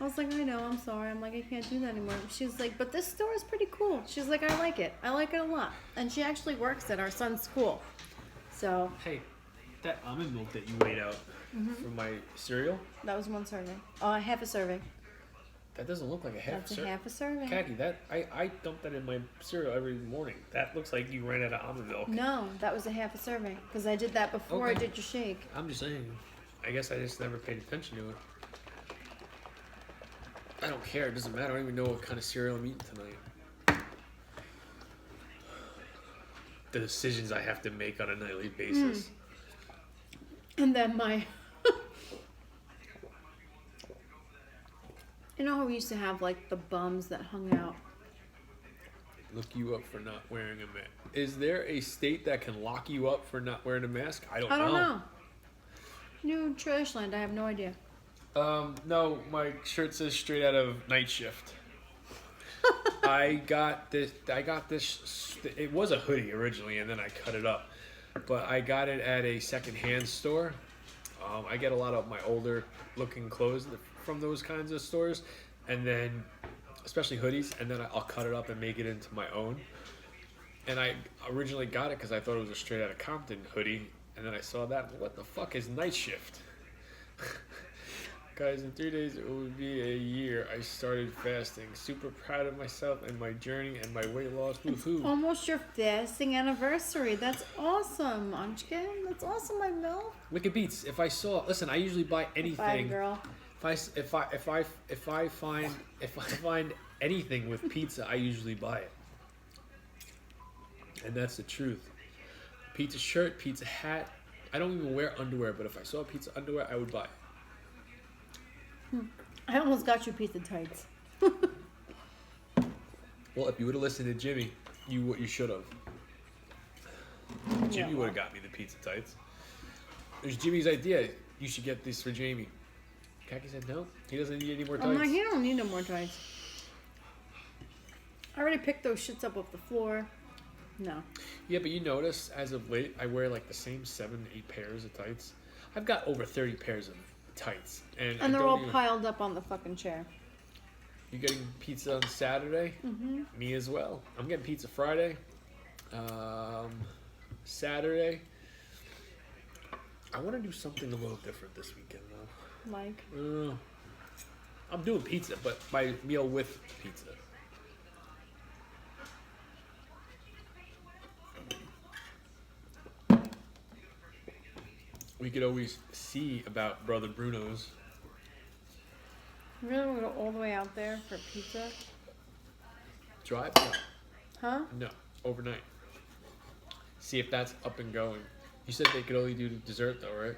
I was like, "I know, I'm sorry." I'm like, "I can't do that anymore." She was like, "But this store is pretty cool." She's like, "I like it. I like it a lot." And she actually works at our son's school. So Hey, that almond milk that you weighed out for my cereal, that was one serving. Oh, half a serving. that doesn't look like a half That's a serving. half a serving. Kathy, I dump that in my cereal every morning. That looks like you ran out of almond milk. No, that was a half a serving because I did that before I Okay. did your shake. I'm just saying. I guess I just never paid attention to it. I don't care. It doesn't matter. I don't even know what kind of cereal I'm eating tonight. The decisions I have to make on a nightly basis. And then my, you know how we used to have the bums that hung out? Look you up for not wearing a mask. Is there a state that can lock you up for not wearing a mask? I don't know. New Trashland, I have no idea. No, my shirt says straight out of Night Shift. I got this. It was a hoodie originally, and then I cut it up. But I got it at a secondhand store. I get a lot of my older looking clothes from those kinds of stores, and then especially hoodies, and then I'll cut it up and make it into my own. And I originally got it because I thought it was a straight out of Compton hoodie, and then I saw that. What the fuck is Night Shift? Guys, in 3 days it will be a year I started fasting. Super proud of myself and my journey and my weight loss. Woohoo! Almost your fasting anniversary. That's awesome, Munchkin. That's awesome, my milk. Wicked Beats. If I saw, listen, I usually buy Bye, anything. girl. If I find anything with pizza, I usually buy it. And that's the truth. Pizza shirt, pizza hat. I don't even wear underwear, but if I saw pizza underwear, I would buy it. I almost got you pizza tights. Well, if you would have listened to Jimmy, you should have. Jimmy Yeah. would have got me the pizza tights. It was Jimmy's idea. You should get this for Jamie. Khaki said no. He doesn't need any more tights. I'm like, he don't need no more tights. I already picked those shits up off the floor. No. Yeah, but you notice, as of late, I wear like the same 7, 8 pairs of tights. I've got over 30 pairs of tights. And I And they're don't all even... piled up on the fucking chair. You getting pizza on Saturday? Mm-hmm. Me as well. I'm getting pizza Friday. Saturday. I want to do something a little different this weekend, though. Like, I'm doing pizza, but my meal with pizza. We could always see about Brother Bruno's. really want to go all the way out there for pizza? Drive? Huh? No, overnight. See if that's up and going. You said they could only do dessert though, right?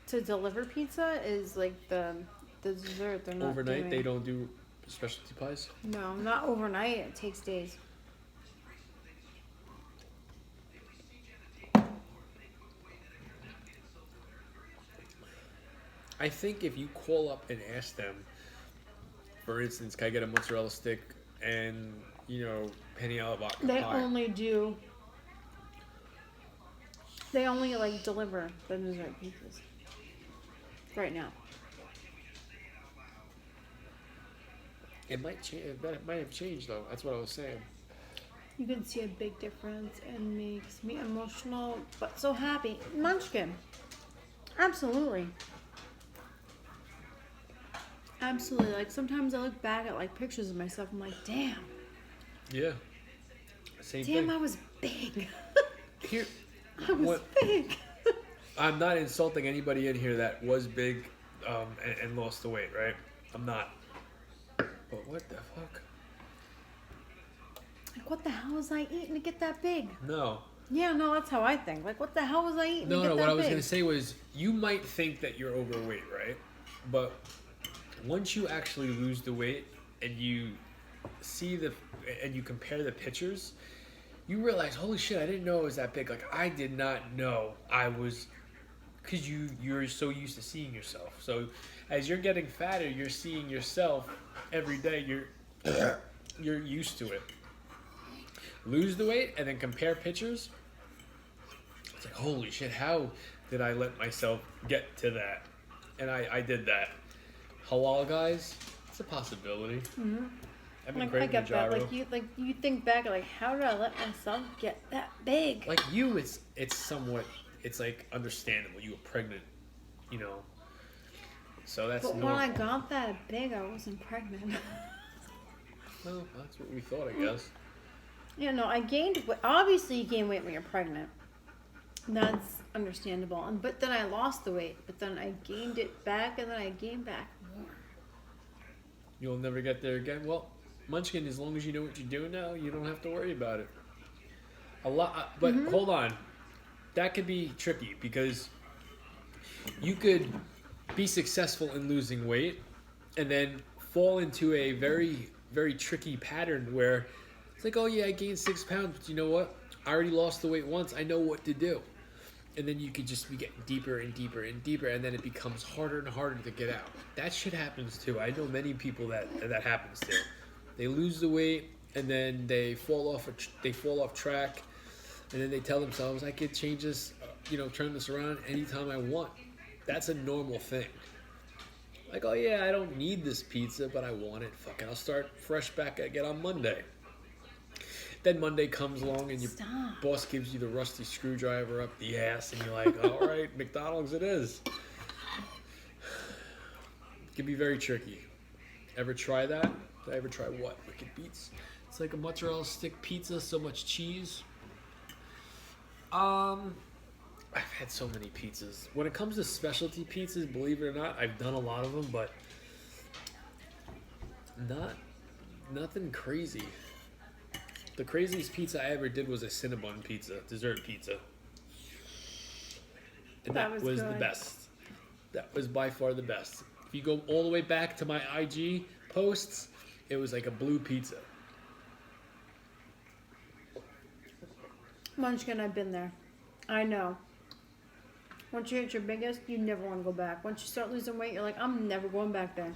To deliver pizza is like the dessert. They're not Overnight, doing. they don't do specialty pies? No, not overnight. It takes days. I think if you call up and ask them, for instance, can I get a mozzarella stick and, penny alla vodka They pie? only like deliver the dessert pizzas right now. It might change. It might have changed though. That's what I was saying. You can see a big difference and makes me emotional but so happy. Munchkin. Absolutely. Absolutely. Like sometimes I look back at like pictures of myself. I'm like, damn. Yeah. Same Damn, thing. I was big. Here, I was what, big. I'm not insulting anybody in here that was big and lost the weight, right? I'm not. But what the fuck? Like, what the hell was I eating to get that big? No. Yeah, no, that's how I think. Like, what the hell was I eating to No, get no. that What I was big? gonna say was, you might think that you're overweight, right? But once you actually lose the weight and you see and you compare the pictures, you realize, holy shit, I didn't know it was that big. Like, I did not know I was, because you're so used to seeing yourself. So as you're getting fatter, you're seeing yourself every day. You're used to it. Lose the weight and then compare pictures. It's like, holy shit, how did I let myself get to that? And I did that. Halal guys, it's a possibility. Mm-hmm. I've been Like, I craving a get that. gyro. Like you think back, like, how did I let myself get that big? Like you, it's somewhat, it's like understandable. You were pregnant, So that's But when normal. I got that big, I wasn't pregnant. Well, that's what we thought, I guess. Yeah, no, I gained. Obviously, you gain weight when you're pregnant. That's understandable. But then I lost the weight. But then I gained it back, and then I gained back more. You'll never get there again. Well, Munchkin, as long as you know what you're doing now, you don't have to worry about it. But hold on, that could be tricky because you could be successful in losing weight and then fall into a very, very tricky pattern where it's like, oh yeah, I gained 6 pounds, but you know what? I already lost the weight once. I know what to do. And then you could just be getting deeper and deeper and deeper, and then it becomes harder and harder to get out. That shit happens too. I know many people that happens to. They lose the weight, and then they fall off track, and then they tell themselves, I could change this, turn this around anytime I want. That's a normal thing. Like, oh yeah, I don't need this pizza, but I want it. Fuck it, I'll start fresh back again on Monday. Then Monday comes along and your boss gives you the rusty screwdriver up the ass, and you're like, all right, McDonald's it is. It can be very tricky. Ever try that? Did I ever try what? Wicked Beats? It's like a mozzarella stick pizza, so much cheese. I've had so many pizzas. When it comes to specialty pizzas, believe it or not, I've done a lot of them, but nothing crazy. The craziest pizza I ever did was a Cinnabon pizza, dessert pizza. And that was the good. best. That was by far the best. If you go all the way back to my IG posts, it was like a blue pizza. Munchkin, I've been there. I know. Once you hit your biggest, you never want to go back. Once you start losing weight, you're like, I'm never going back there.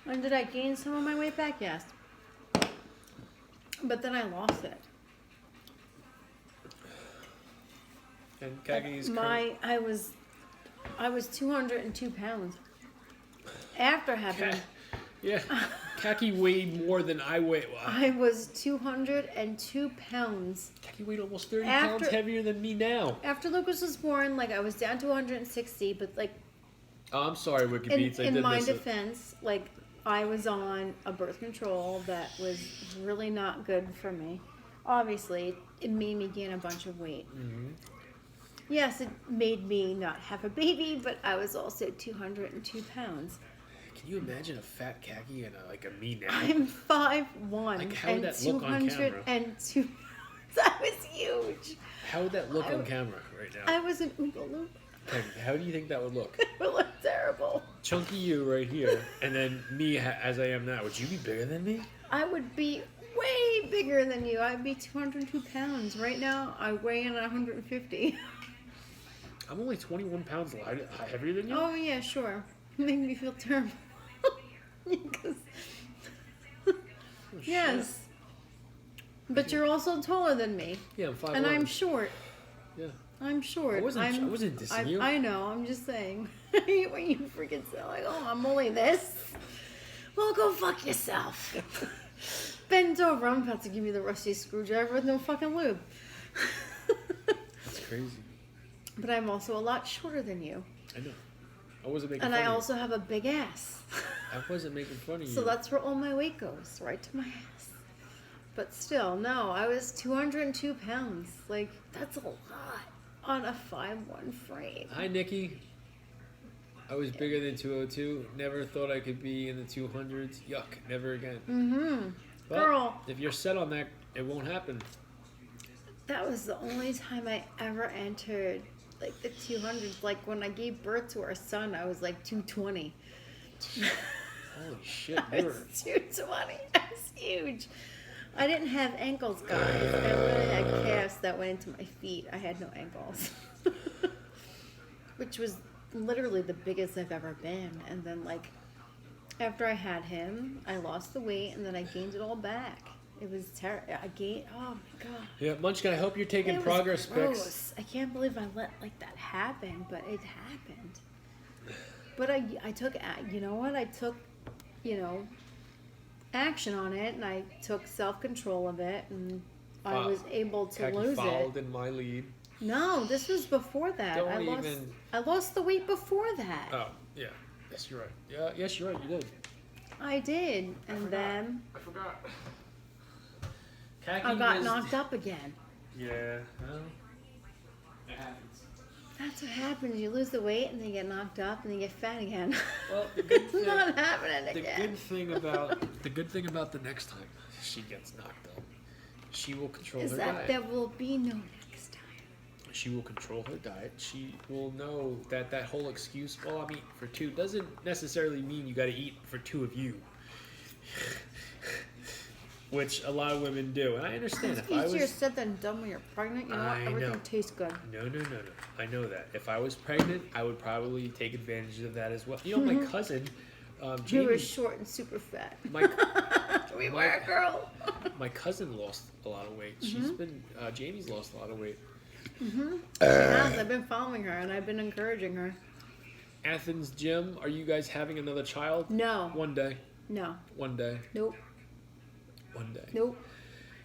And did I gain some of my weight back? Yes. But then I lost it. And Kaki's I was 202 pounds. After having... Yeah. Kaki weighed more than I weigh. Wow. I was 202 pounds. Kaki weighed almost 30 pounds heavier than me now. After Lucas was born, like, I was down to 160, but, like... Oh, I'm sorry, Wiki Beats. In my defense, like, I was on a birth control that was really not good for me. Obviously, it made me gain a bunch of weight. Mm-hmm. Yes, it made me not have a baby, but I was also 202 pounds. Can you imagine a fat Kaki and a me now? I'm 5'1", like, how and would that look on camera? 202 pounds. I was huge. How would that look on camera right now? I was an Oompa Loompa. Okay, how do you think that would look? It would look terrible. Chunky you right here, and then me as I am now. Would you be bigger than me? I would be way bigger than you. I'd be 202 pounds. Right now, I weigh in at 150. I'm only 21 pounds heavier than you? Oh, yeah, sure. Make me feel terrible. Because... yes. But you're also taller than me. Yeah, I'm 5'1". And I'm short. Yeah. I'm short. I wasn't dissing you. I know, I'm just saying. When you freaking say, like, oh, I'm only this. Well, go fuck yourself. Bend over. I'm about to give you the rusty screwdriver with no fucking lube. That's crazy. But I'm also a lot shorter than you. I know. I wasn't making and fun I of also have a big ass. you. I wasn't making fun of you. So that's where all my weight goes, right to my ass. But still, no, I was 202 pounds. Like, that's a lot on a 5'1" frame. Hi, Nikki. I was bigger than 202. Never thought I could be in the 200s. Yuck. Never again. Mm-hmm. Well, Girl. if you're set on that, it won't happen. That was the only time I ever entered, like, the 200s. Like, when I gave birth to our son, I was, like, 220. Holy shit. I was 220. I was huge. I didn't have ankles, guys. I literally had calves that went into my feet. I had no ankles. Which was literally the biggest I've ever been. And then, like, after I had him, I lost the weight, and then I gained it all back. It was terrible. I gained, oh my God. Yeah, Munchkin, I hope you're taking It was progress gross. pics. I can't believe I let, like, that happen, but it happened. But I took, you know what? I took, action on it, and I took self-control of it, and I was able to Kaki lose followed it. in my lead. No, this was before that. I lost the weight before that. Oh, yeah. Yes, you're right. Yeah, yes, you're right. You did. I did, and then I forgot. I got knocked up again. Yeah, well, it happens. That's what happens. You lose the weight, and then you get knocked up, and then you get fat again. Well, the good It's thing, not happening the again. good thing about the next time she gets knocked up, she will control Is her that diet. there will be no next time. She will control her diet. She will know that whole excuse, well, I'm eating for two, doesn't necessarily mean you got to eat for two of you. Which a lot of women do, and I understand. It's easier said than done when you're pregnant. You know what? Everything tastes good. No. I know that. If I was pregnant, I would probably take advantage of that as well. You know, my cousin, You Jamie. were short and super fat. We were a girl. My cousin lost a lot of weight. She's been. Jamie's lost a lot of weight. She has. I've been following her, and I've been encouraging her. Athens Gym, are you guys having another child? No. One day. No. One day. Nope. One day. Nope.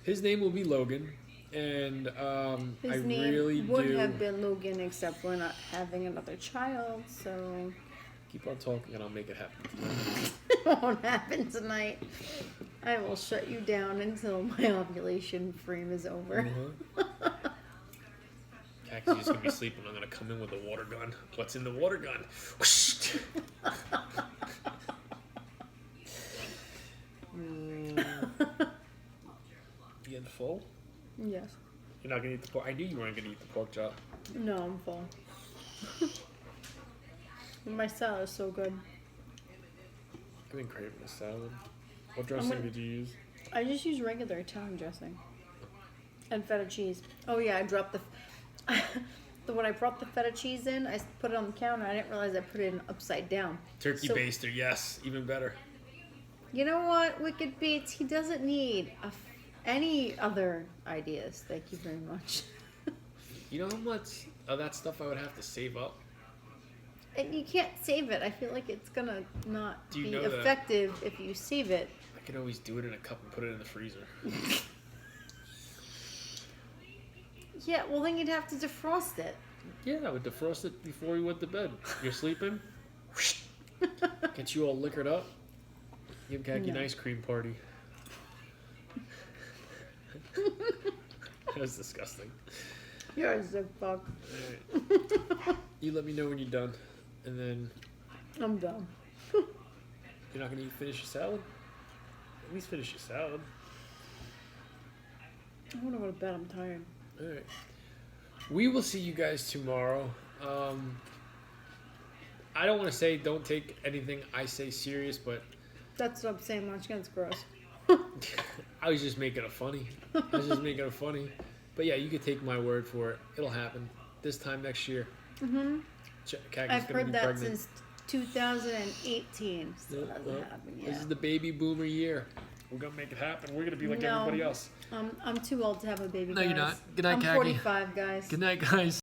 His name will be Logan, and His I name really would do. have been Logan, except we're not having another child, so Keep on talking, and I'll make it happen. it won't happen tonight. I will shut you down until my ovulation frame is over. Caxie's just gonna be sleeping. I'm gonna come in with a water gun. What's in the water gun? Whoosh! You getting full? Yes. You're not gonna eat the pork. I knew you weren't gonna eat the pork chop. No, I'm full. My salad is so good. I've been craving a salad. What dressing did you use? I just use regular Italian dressing. And feta cheese. Oh yeah, I dropped the when I brought the feta cheese in, I put it on the counter. I didn't realize I put it in upside down. Turkey So- baster, yes, even better. You know what, Wicked Beats? He doesn't need any other ideas. Thank you very much. You know how much of that stuff I would have to save up? And you can't save it. I feel like it's gonna not Do you be know that- effective if you save it. I could always do it in a cup and put it in the freezer. Yeah, well then you'd have to defrost it. Yeah, I would defrost it before you went to bed. You're sleeping? Get you all liquored up. Give Khaki an No. ice cream party. That was disgusting. You're a sick fuck. Alright. You let me know when you're done. And then I'm done. you're not gonna finish your salad? At least finish your salad. I wanna go to bed. I'm tired. Alright. We will see you guys tomorrow. I don't want to say don't take anything I say serious, but That's what I'm saying. Lunch again's gross. I was just making it funny. But yeah, you could take my word for it. It'll happen this time next year. Mm-hmm. Kaki's I've gonna heard be that pregnant. since 2018. Still Nope, hasn't nope. happened This yet. is the baby boomer year. We're gonna make it happen. We're gonna be like No. everybody else. I'm too old to have a baby. No, you're guys. not. Good night, I'm Khaki. 45, guys. Good night, guys.